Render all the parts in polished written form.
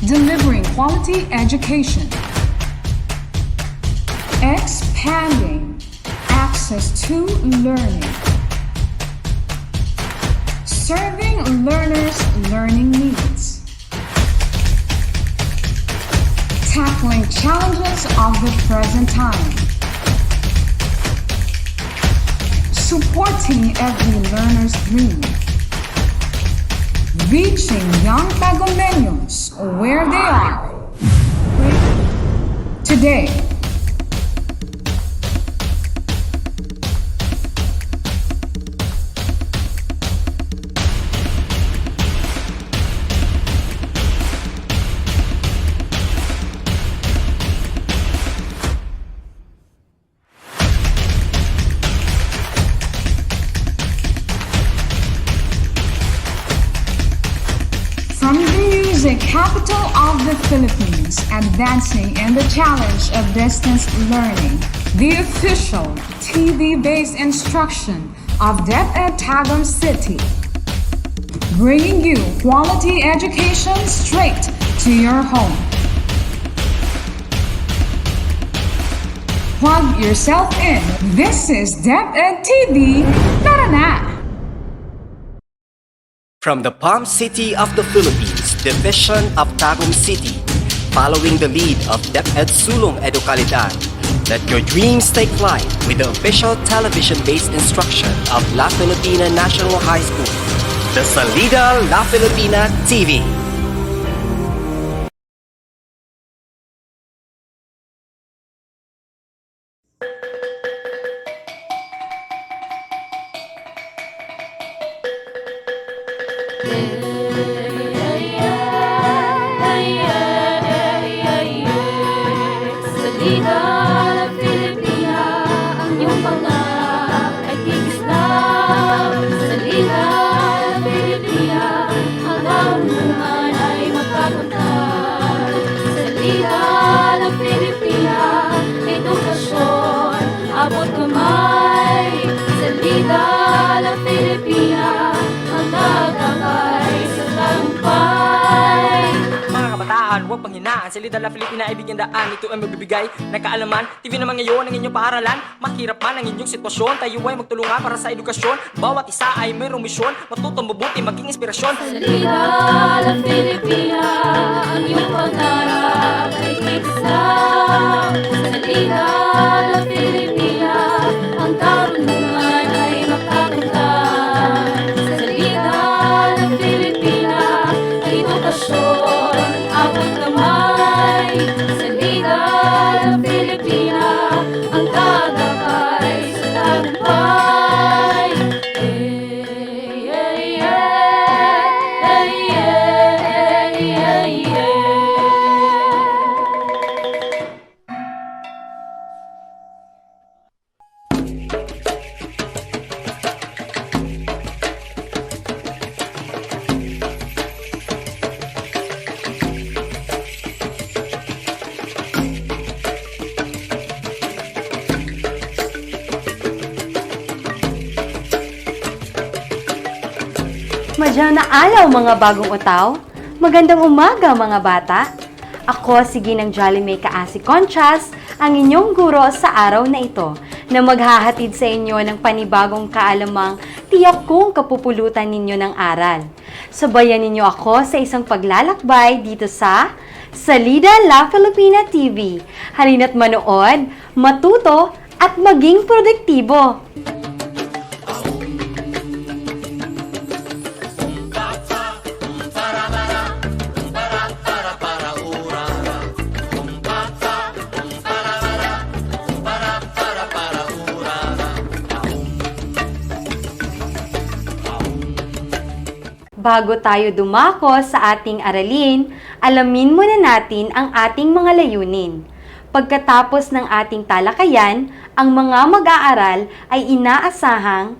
delivering quality education, expanding access to learning, serving learners' learning needs, tackling challenges of the present time, supporting every learner's dream, reaching young Tagumeños where they are today. From the music capital of the Philippines, advancing in the challenge of distance learning, the official TV-based instruction of DepEd Tagum City, bringing you quality education straight to your home. Plug yourself in. This is DepEd TV. Tara na! From the Palm City of the Philippines, Division of Tagum City, following the lead of DepEd Sulong Educalidad, let your dreams take flight with the official television-based instruction of La Filipina National High School, the Salida La Filipina TV. Salida la Filipina, ang iyong pangarap ay kikislap. Salida la Filipina, ang kaunungan ay magkakantar. Salida la Filipina, edukasyon, abot kamay. Salida la Filipina, ang tagakay sa tagumpay. Mga kabataan, huwag panghinaan. Salida la Filipina ay bigyan daan. Ito ay magbibigay ng kaalaman. TV naman ngayon ang inyong paaralan. Mahirap man ang inyong sitwasyon, tayo ay magtulungan para sa edukasyon. Bawat isa ay mayroong misyon, matutong mabuti, maging inspirasyon. Salida la Filipina, ang iyong pangarap ay kikislap. Salida la Filipina, ang karunungan ay makakantar. Salida la Filipina, ang edukasyon, abot kamay. Salida la Filipina, ang tagakay sa tagumpay. Hey, hey, hey, hey, hey, hey, hey. Madyaw na alaw mga bagong utaw. Magandang umaga mga bata. Ako si Ginang Jolly May Kaasi Conchas, ang inyong guro sa araw na ito, na maghahatid sa inyo ng panibagong kaalamang tiyak kong kapupulutan ninyo ng aral. Sabayan ninyo ako sa isang paglalakbay dito sa Salida La Filipina TV. Halina't manood, matuto at maging produktibo. Bago tayo dumako sa ating aralin, alamin muna natin ang ating mga layunin. Pagkatapos ng ating talakayan, ang mga mag-aaral ay inaasahang: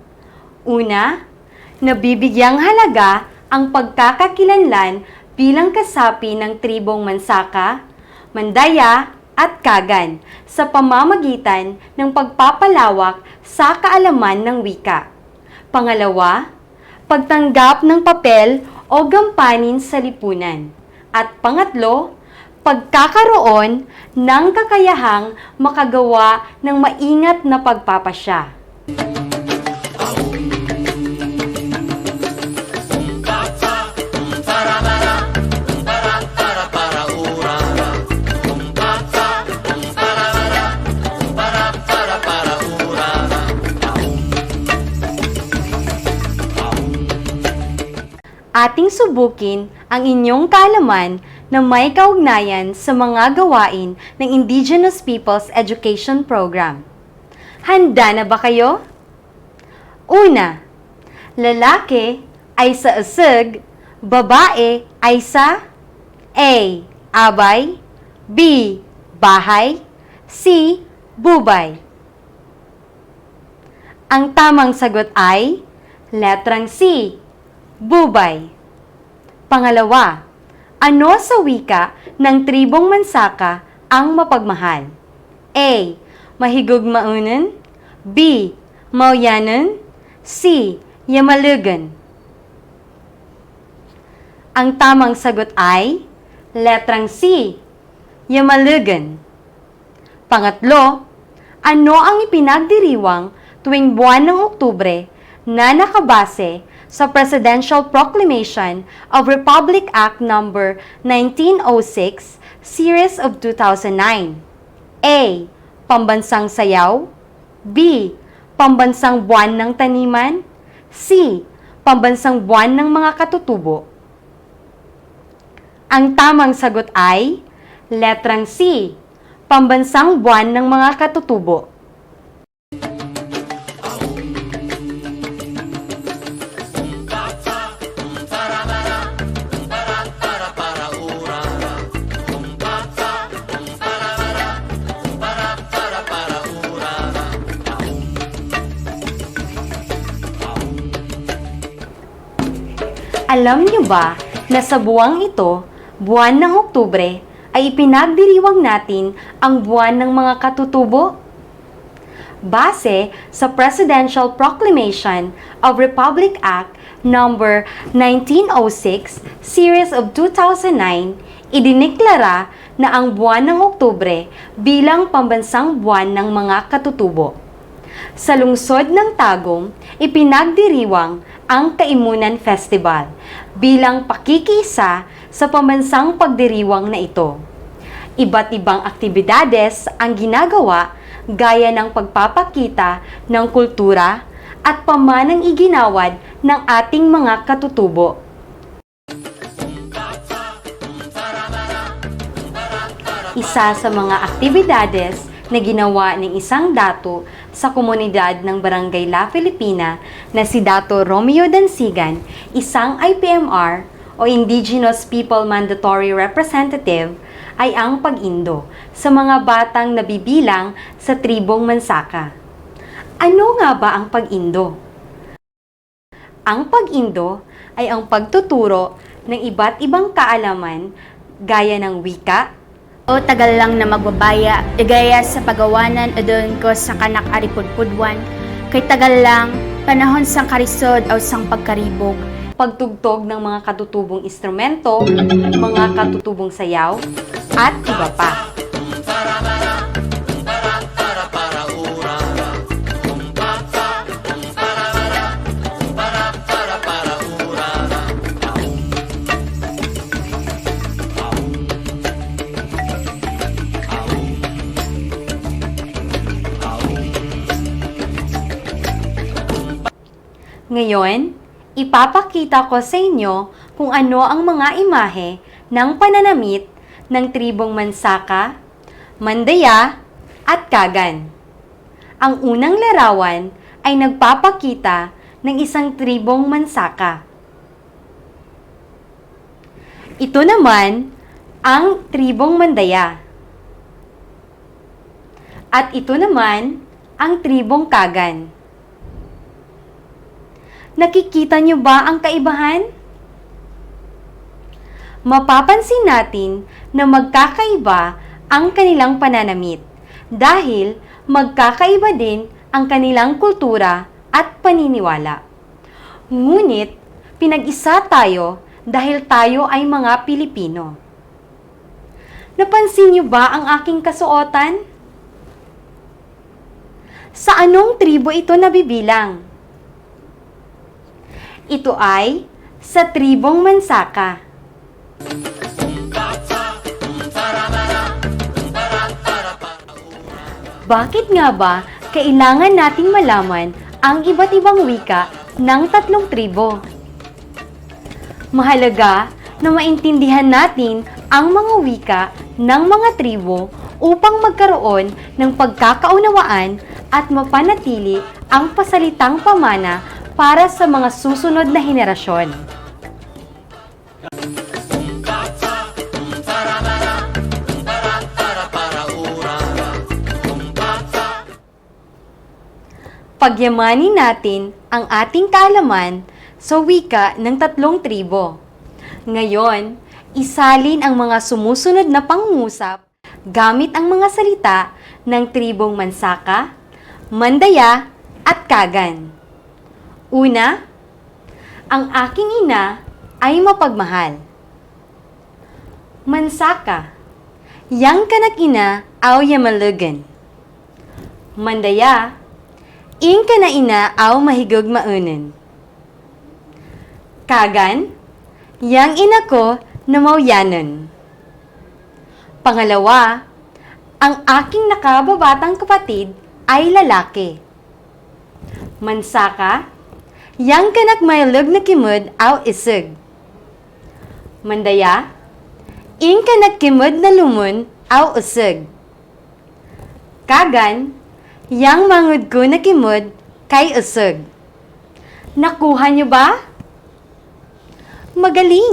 una, nabibigyang halaga ang pagkakakilanlan bilang kasapi ng tribong Mansaka, Mandaya at Kagan sa pamamagitan ng pagpapalawak sa kaalaman ng wika. Pangalawa, pagtanggap ng papel o gampanin sa lipunan. At pangatlo, pagkakaroon ng kakayahang makagawa ng maingat na pagpapasya. Ating subukin ang inyong kaalaman na may kaugnayan sa mga gawain ng Indigenous Peoples Education Program. Handa na ba kayo? Una, lalaki ay sa usog, babae ay sa A. Abay, B. Bahay, C. Bubay. Ang tamang sagot ay letrang C. Bubay. Pangalawa, ano sa wika ng tribong Mansaka ang mapagmahal? A. Mahigugmaunan, B. Mauyanan, C. Yamalugan. Ang tamang sagot ay letrang C. Yamalugan. Pangatlo, ano ang ipinagdiriwang tuwing buwan ng Oktubre na nakabase sa Presidential Proclamation of Republic Act No. 1906, Series of 2009. A. Pambansang sayaw, B. Pambansang buwan ng taniman, C. Pambansang buwan ng mga katutubo. Ang tamang sagot ay letrang C. Pambansang buwan ng mga katutubo. Alam niyo ba na sa buwang ito, buwan ng Oktubre, ay ipinagdiriwang natin ang buwan ng mga katutubo? Base sa Presidential Proclamation of Republic Act No. 1906, Series of 2009, idiniklara na ang buwan ng Oktubre bilang pambansang buwan ng mga katutubo. Sa lungsod ng Tagum, ipinagdiriwang ang Kaimunan Festival bilang pakikiisa sa pambansang pagdiriwang na ito. Iba't ibang aktibidades ang ginagawa gaya ng pagpapakita ng kultura at pamanang iginawad ng ating mga katutubo. Isa sa mga aktibidades na ginawa ng isang dato sa komunidad ng Barangay La Filipina na si Dato Romeo Dansigan, isang IPMR o Indigenous People Mandatory Representative, ay ang pag-indo sa mga batang nabibilang sa tribong Mansaka. Ano nga ba ang pag-indo? Ang pag-indo ay ang pagtuturo ng iba't ibang kaalaman gaya ng wika, O tagal lang na magbabaya, igaya sa pagawanan o doon ko sa kanak aripudpudwan, kay tagal lang, panahon sang karisod o sang pagkaribog. pagtugtog ng mga katutubong instrumento, mga katutubong sayaw, at iba pa. Ngayon, ipapakita ko sa inyo kung ano ang mga imahe ng pananamit ng tribong Mansaka, Mandaya, at Kagan. Ang unang larawan ay nagpapakita ng isang tribong Mansaka. Ito naman ang tribong Mandaya. At ito naman ang tribong Kagan. Nakikita niyo ba ang kaibahan? Mapapansin natin na magkakaiba ang kanilang pananamit dahil magkakaiba din ang kanilang kultura at paniniwala. Ngunit, pinag-isa tayo dahil tayo ay mga Pilipino. Napansin niyo ba ang aking kasuotan? Sa anong tribo ito nabibilang? Ito ay sa tribong Mansaka. Bakit nga ba kailangan nating malaman ang iba't ibang wika ng tatlong tribo? Mahalaga na maintindihan natin ang mga wika ng mga tribo upang magkaroon ng pagkakaunawaan at mapanatili ang pasalitang pamana para sa mga susunod na henerasyon. Pagyamanin natin ang ating kaalaman sa wika ng tatlong tribo. Ngayon, isalin ang mga sumusunod na pangungusap gamit ang mga salita ng tribong Mansaka, Mandaya at Kagan. Una, ang aking ina ay mapagmahal. Mansaka, yang kanak ina aw yamalugan. Mandaya, ing kana ina aw mahigog maunen. Kagan, yang ina ko na mauyanan. Pangalawa, ang aking nakababatang kapatid ay lalaki. Mansaka, yang kanak mailog na kimud aw isig. Mandaya, ing kanak kimud na lumun aw usig. Kagan, yang mangud ko na kimud kay usig. Nakuha niyo ba? Magaling!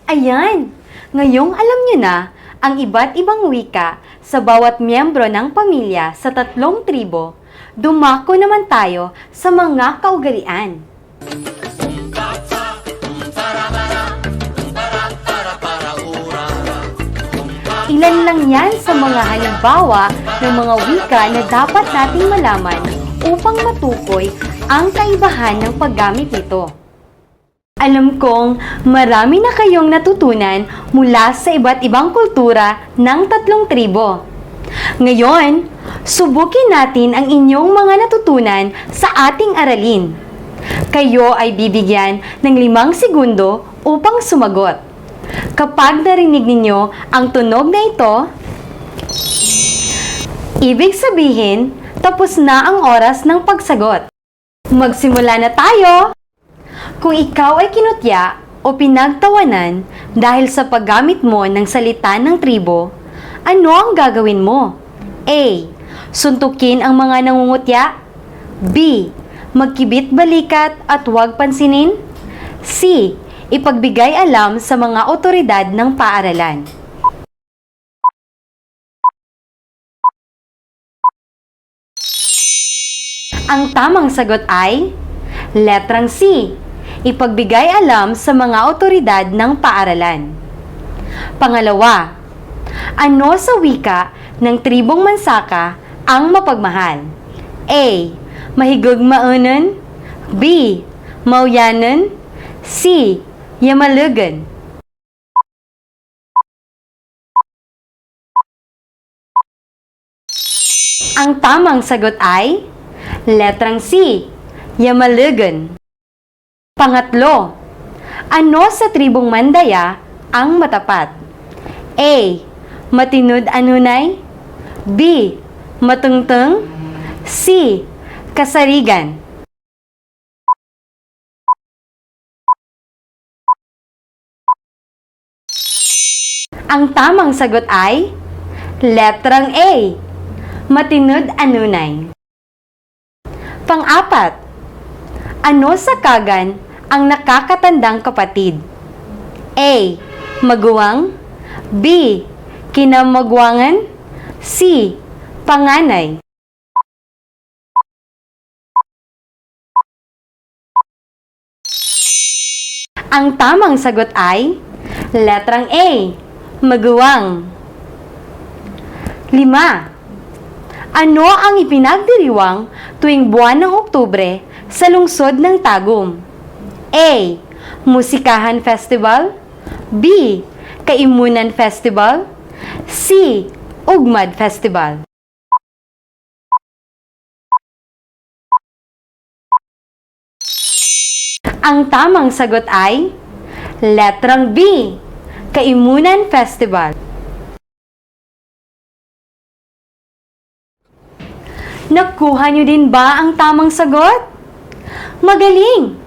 Ayan! Ngayong alam niyo na ang iba't ibang wika sa bawat miyembro ng pamilya sa tatlong tribo, dumako naman tayo sa mga kaugalian. Ilan lang yan sa mga halimbawa ng mga wika na dapat nating malaman upang matukoy ang kaibahan ng paggamit nito. Alam kong marami na kayong natutunan mula sa iba't ibang kultura ng tatlong tribo. Ngayon, subukin natin ang inyong mga natutunan sa ating aralin. Kayo ay bibigyan ng 5 segundo upang sumagot. Kapag narinig ninyo ang tunog na ito, ibig sabihin, tapos na ang oras ng pagsagot. Magsimula na tayo! Kung ikaw ay kinutya o pinagtawanan dahil sa paggamit mo ng salita ng tribo, ano ang gagawin mo? A. Suntukin ang mga nangungutya. B. Magkibit balikat at huwag pansinin. C. Ipagbigay alam sa mga otoridad ng paaralan. Ang tamang sagot ay letrang C. Ipagbigay alam sa mga otoridad ng paaralan. Pangalawa, ano sa wika ng tribong Mansaka ang mapagmahal? A. Mahigog maunan. B. Mauyanan. C. Yamalugan. Ang tamang sagot ay letrang C. Yamalugan. Pangatlo, ano sa tribong Mandaya ang matapat? A. Matinud anunay. B. Matungtung. C. Kasarigan. Ang tamang sagot ay letrang A. Matinud anunay. Pang-apat, ano sa Kagan ang nakakatandang kapatid? A. Maguwang. B. Kinamagwangan. C. Panganay. Ang tamang sagot ay letrang A. Maguwang. 5. Ano ang ipinagdiriwang tuwing buwan ng Oktubre sa lungsod ng Tagum? A. Musikahan Festival. B. Kaimunan Festival. C. Ugmad Festival. Ang tamang sagot ay letrang B. Kaimunan Festival. Nakuha niyo din ba ang tamang sagot? Magaling!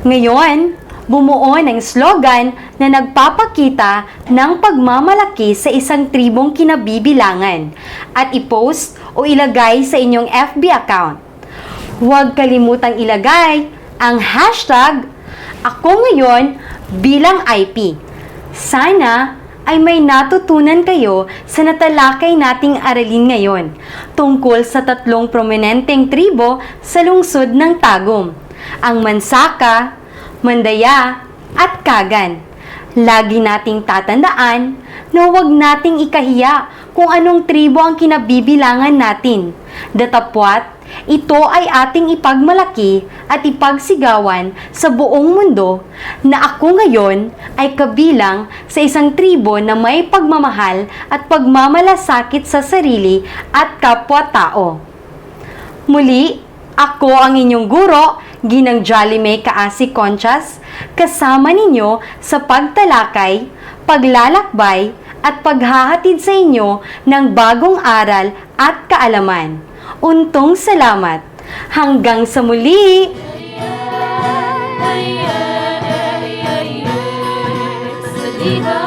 Ngayon, bumuo ng slogan na nagpapakita ng pagmamalaki sa isang tribong kinabibilangan at i-post o ilagay sa inyong FB account. Huwag kalimutang ilagay ang hashtag Ako Ngayon bilang IP. Sana ay may natutunan kayo sa natalakay nating aralin ngayon tungkol sa 3 prominenteng tribo sa lungsod ng Tagum, ang Mansaka, Mandaya, at Kagan. Lagi nating tatandaan na huwag nating ikahiya kung anong tribo ang kinabibilangan natin. Datapwat, ito ay ating ipagmalaki at ipagsigawan sa buong mundo na ako ngayon ay kabilang sa isang tribo na may pagmamahal at pagmamalasakit sa sarili at kapwa-tao. Muli, ako ang inyong guro, Ginang Jolly May Kaasi Conchas, kasama ninyo sa pagtalakay, paglalakbay at paghahatid sa inyo ng bagong aral at kaalaman. Untong salamat. Hanggang sa muli! Salida